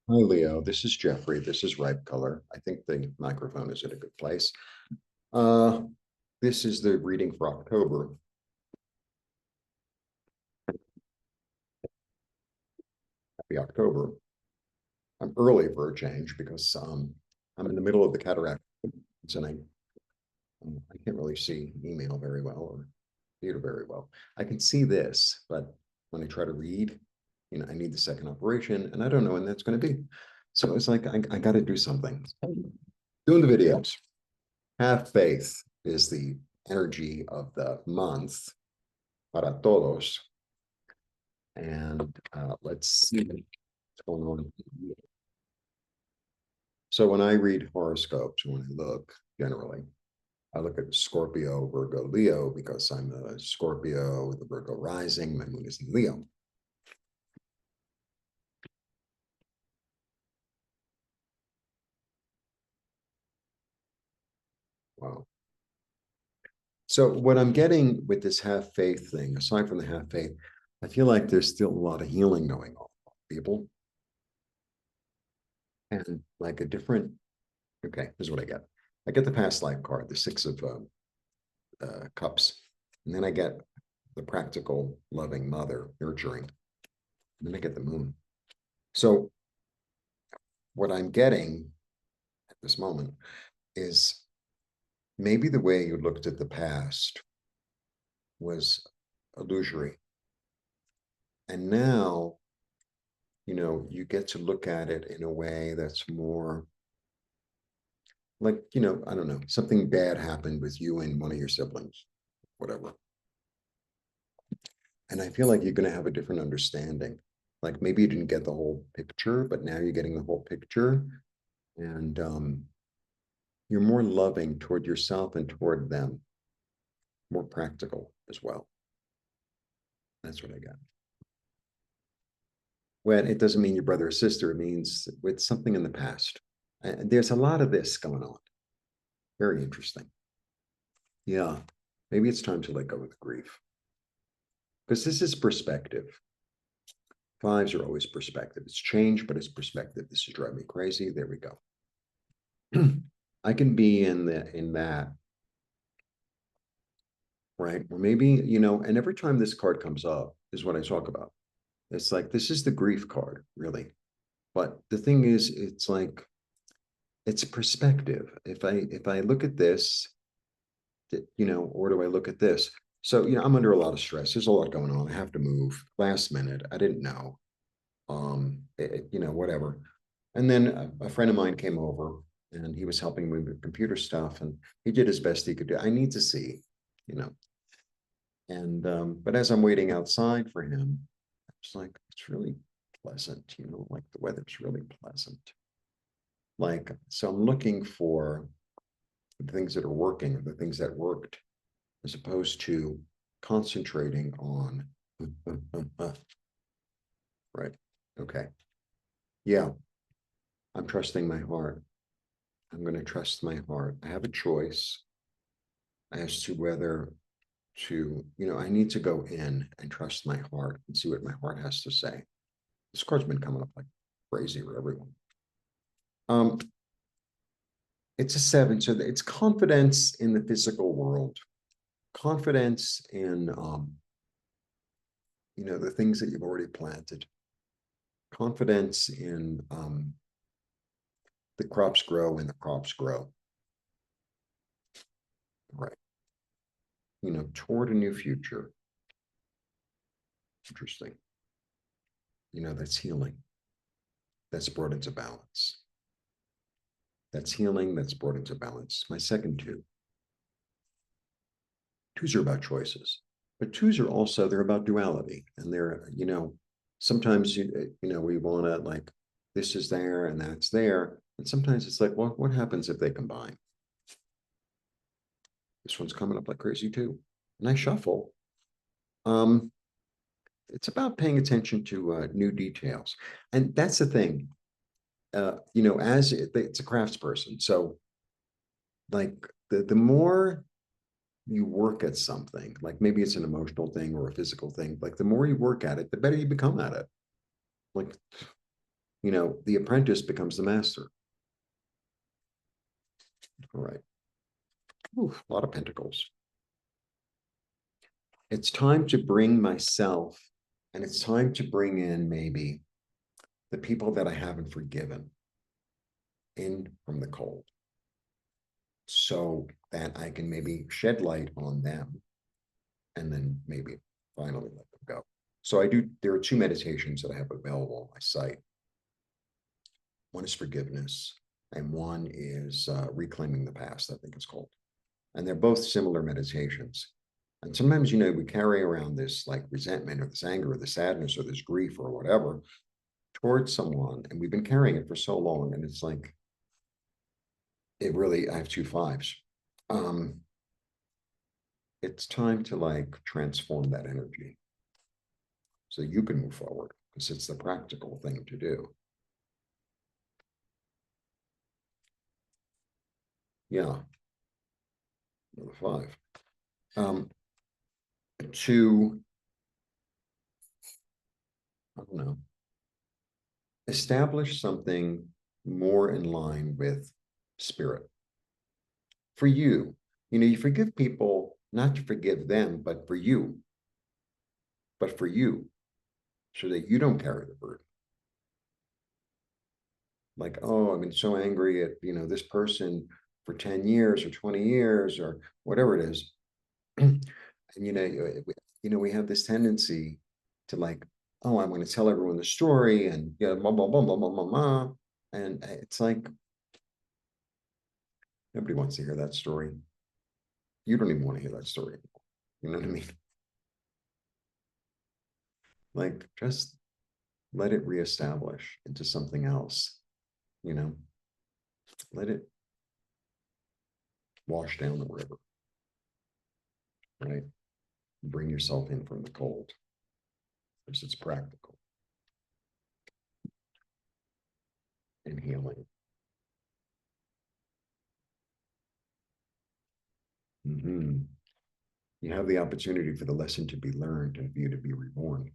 Hi, Leo. This is Jeffrey. This is Ripe Color. I think the microphone is at a good place. Uh, this is the reading for October. Happy October. I'm early for a change because I'm in the middle of the cataract and I can't really see email very well or theater very well. I can see this, but when I try to read, I need the second operation and I don't know when that's going to be. So it's like I got to do something. Doing the videos. Have faith is the energy of the month para todos. And let's see what's going on. So when I read horoscopes, when I look generally, I look at Scorpio, Virgo, Leo, because I'm a Scorpio with a Virgo rising. My moon is in Leo. Wow. So what I'm getting with this have faith thing, aside from the have faith, I feel like there's still a lot of healing going on, people. And like a different, okay, here's what I get. I get the past life card, the six of cups. And then I get the practical, loving mother, nurturing. And then I get the moon. So what I'm getting at this moment is maybe the way you looked at the past was illusory. And now, you get to look at it in a way that's more like, I don't know, something bad happened with you and one of your siblings, whatever. And I feel like you're going to have a different understanding. Like maybe you didn't get the whole picture, but now you're getting the whole picture. And you're more loving toward yourself and toward them, more practical as well. That's what I got. Well, it doesn't mean your brother or sister, it means it's something in the past. And there's a lot of this going on. Very interesting. Yeah, maybe it's time to let go of the grief because this is perspective. Fives are always perspective. It's change, but it's perspective. This is driving me crazy. There we go. I can be in that, right? Or maybe, and every time this card comes up is what I talk about. It's like this is the grief card, really. But the thing is, it's like it's perspective. If I look at this, or do I look at this? So, I'm under a lot of stress. There's a lot going on. I have to move last minute. I didn't know. Whatever. And then a friend of mine came over and he was helping me with computer stuff and he did his best he could do. I need to see, you know. And but as I'm waiting outside for him, it's like it's really pleasant, like the weather's really pleasant. Like, so I'm looking for the things that are working or the things that worked, as opposed to concentrating on right. Okay. Yeah, I'm trusting my heart. I'm going to trust my heart. I have a choice as to whether I need to go in and trust my heart and see what my heart has to say. This card's been coming up like crazy for everyone. Um, it's a seven, so it's confidence in the physical world, confidence in the things that you've already planted, confidence in the crops grow when the crops grow, right? Toward a new future. Interesting. That's healing. That's brought into balance. That's healing. That's brought into balance. My second two. Twos are about choices, but twos are also they're about duality, and they're sometimes we want to like this is there and that's there, and sometimes it's like well, what happens if they combine? This one's coming up like crazy too, and I shuffle. Um, it's about paying attention to new details, and that's the thing. As it's a craftsperson, so like the more you work at something, like maybe it's an emotional thing or a physical thing, like the more you work at it, the better you become at it. Like, the apprentice becomes the master. All right. Ooh, a lot of pentacles. It's time to bring myself, and it's time to bring in maybe the people that I haven't forgiven in from the cold, so that I can maybe shed light on them and then maybe finally let them go. So there are 2 meditations that I have available on my site. One is forgiveness, and one is reclaiming the past, I think it's called. And they're both similar meditations. And sometimes, we carry around this like resentment or this anger or this sadness or this grief or whatever towards someone. And we've been carrying it for so long. And it's like, I have 2 5s. It's time to like transform that energy so you can move forward, because it's the practical thing to do. Yeah. Another 5. To, I don't know, establish something more in line with spirit. For you, you forgive people, not to forgive them, but for you. But for you, so that you don't carry the burden. Like, oh, I've been so angry at, this person for 10 years or 20 years or whatever it is. And, we have this tendency to like, oh, I'm going to tell everyone the story and blah, blah, blah, blah, blah, blah, blah. And it's like, nobody wants to hear that story. You don't even want to hear that story anymore. You know what I mean? Like, just let it reestablish into something else, let it wash down the river, right? Bring yourself in from the cold, because it's practical and healing. You have the opportunity for the lesson to be learned and for you to be reborn.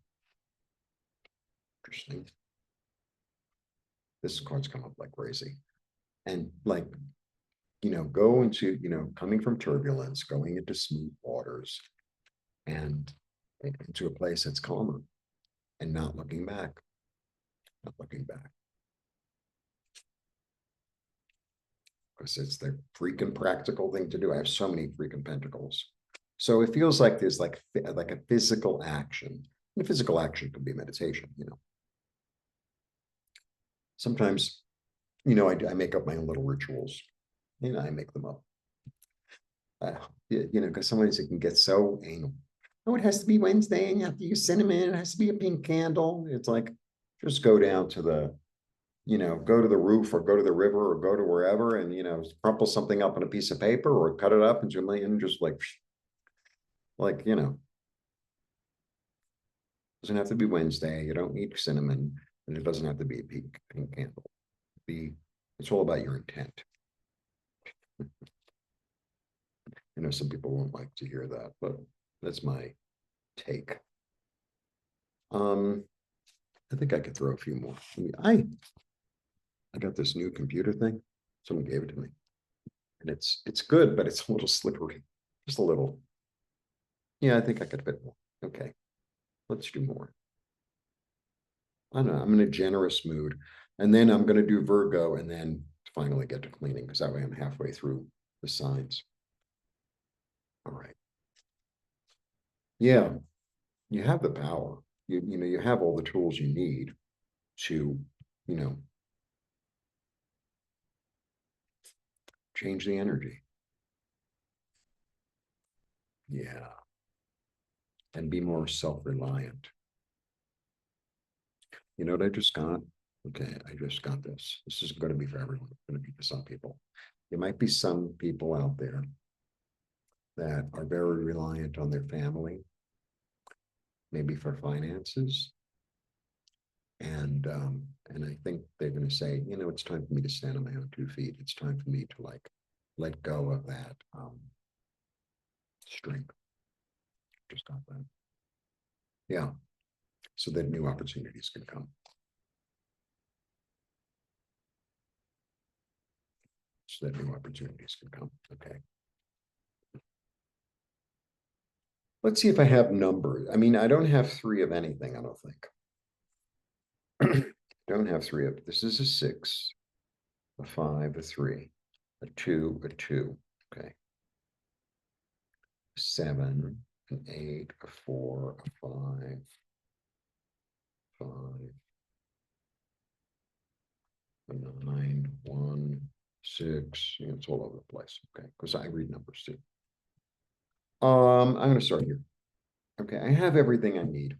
Interesting. This card's come up like crazy. And like, go into, coming from turbulence, going into smooth waters and into a place that's calmer and not looking back, not looking back. Because it's the freaking practical thing to do. I have so many freaking pentacles. So it feels like there's like a physical action. And physical action could be meditation, Sometimes, I make up my own little rituals. I make them up. Because sometimes it can get so anal. Oh, it has to be Wednesday and you have to use cinnamon. It has to be a pink candle. It's like, just go down to the, go to the roof or go to the river or go to wherever and, crumple something up on a piece of paper or cut it up into a million, just like, doesn't have to be Wednesday. You don't need cinnamon, and it doesn't have to be a pink candle. It's all about your intent. Some people won't like to hear that, but that's my take. I think I could throw a few more. I got this new computer thing. Someone gave it to me, and it's good, but it's a little slippery, just a little. Yeah, I think I could fit more. Okay, let's do more. I don't know. I'm in a generous mood, and then I'm going to do Virgo, and then finally get to cleaning, because that way I'm halfway through the signs. All right. Yeah, you have the power. You have all the tools you need to, change the energy. Yeah. And be more self-reliant. You know what I just got? Okay, I just got this. This isn't going to be for everyone. It's going to be for some people. There might be some people out there that are very reliant on their family, maybe for finances. And I think they're going to say, it's time for me to stand on my own 2 feet. It's time for me to like let go of that strength. Just got that. Yeah. So that new opportunities can come. so that new opportunities can come. Okay. Let's see if I have numbers. I mean, I don't have 3 of anything, I don't think. Don't have 3 of, this is a 6, a 5, a 3, a 2, a 2. Okay. 7, an 8, a 4, a 5, 5, a 9, 1, 6. Yeah, it's all over the place. Okay, because I read numbers too. I'm going to start here. Okay, I have everything I need.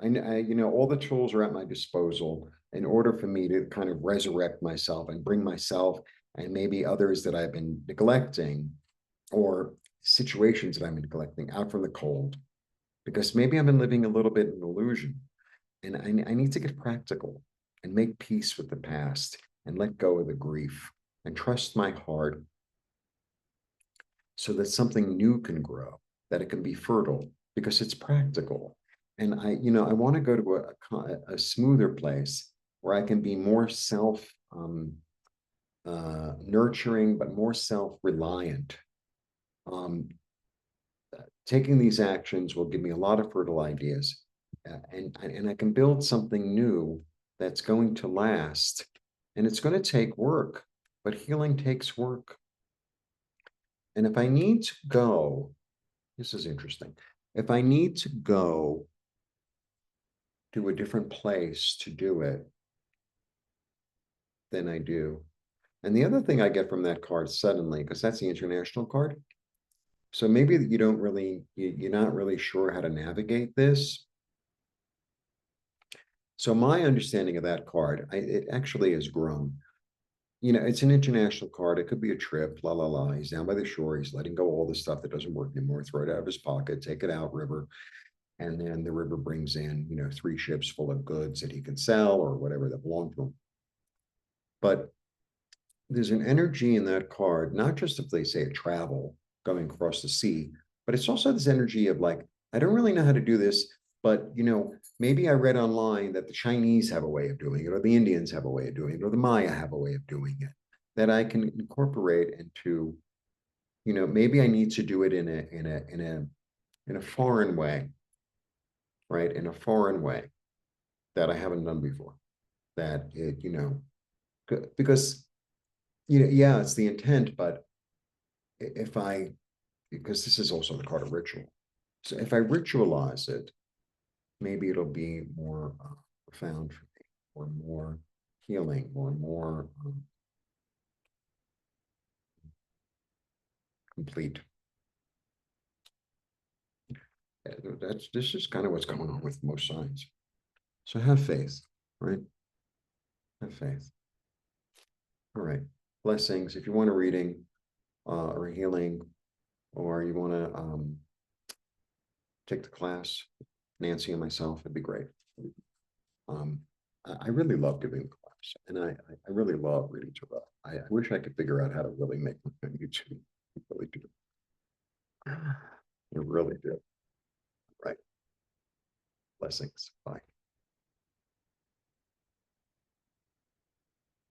You know, all the tools are at my disposal in order for me to kind of resurrect myself and bring myself and maybe others that I've been neglecting or situations that I've been neglecting out from the cold. Because maybe I've been living a little bit in illusion, and I need to get practical and make peace with the past and let go of the grief and trust my heart so that something new can grow, that it can be fertile because it's practical. And I want to go to a smoother place where I can be more self nurturing, but more self-reliant. Um, Taking these actions will give me a lot of fertile ideas, and I can build something new that's going to last. And it's going to take work, but healing takes work. And if I need to go, this is interesting. If I need to go to a different place to do it, then I do. And the other thing I get from that card suddenly, because that's the international card. So maybe you don't really, you're not really sure how to navigate this. So my understanding of that card, it actually has grown. You know, it's an international card. It could be a trip, la, la, la. He's down by the shore. He's letting go all the stuff that doesn't work anymore, throw it out of his pocket, take it out river. And then the river brings in, 3 ships full of goods that he can sell or whatever that belong to him. But there's an energy in that card, not just if they say a travel going across the sea, but it's also this energy of like, I don't really know how to do this, but maybe I read online that the Chinese have a way of doing it, or the Indians have a way of doing it, or the Maya have a way of doing it that I can incorporate into, maybe I need to do it in a foreign way, right? In a foreign way that I haven't done before. That because yeah, it's the intent, but if I, because this is also the card of ritual. So if I ritualize it, maybe it'll be more profound for me, or more healing, or more complete. This is kind of what's going on with most signs. So have faith, right? Have faith. All right. Blessings. If you want a reading or healing, or you want to take the class, Nancy and myself, it'd be great. I really love giving the class, and I really love reading tarot. I wish I could figure out how to really make my own YouTube. I really do. I really do. Right. Blessings. Bye.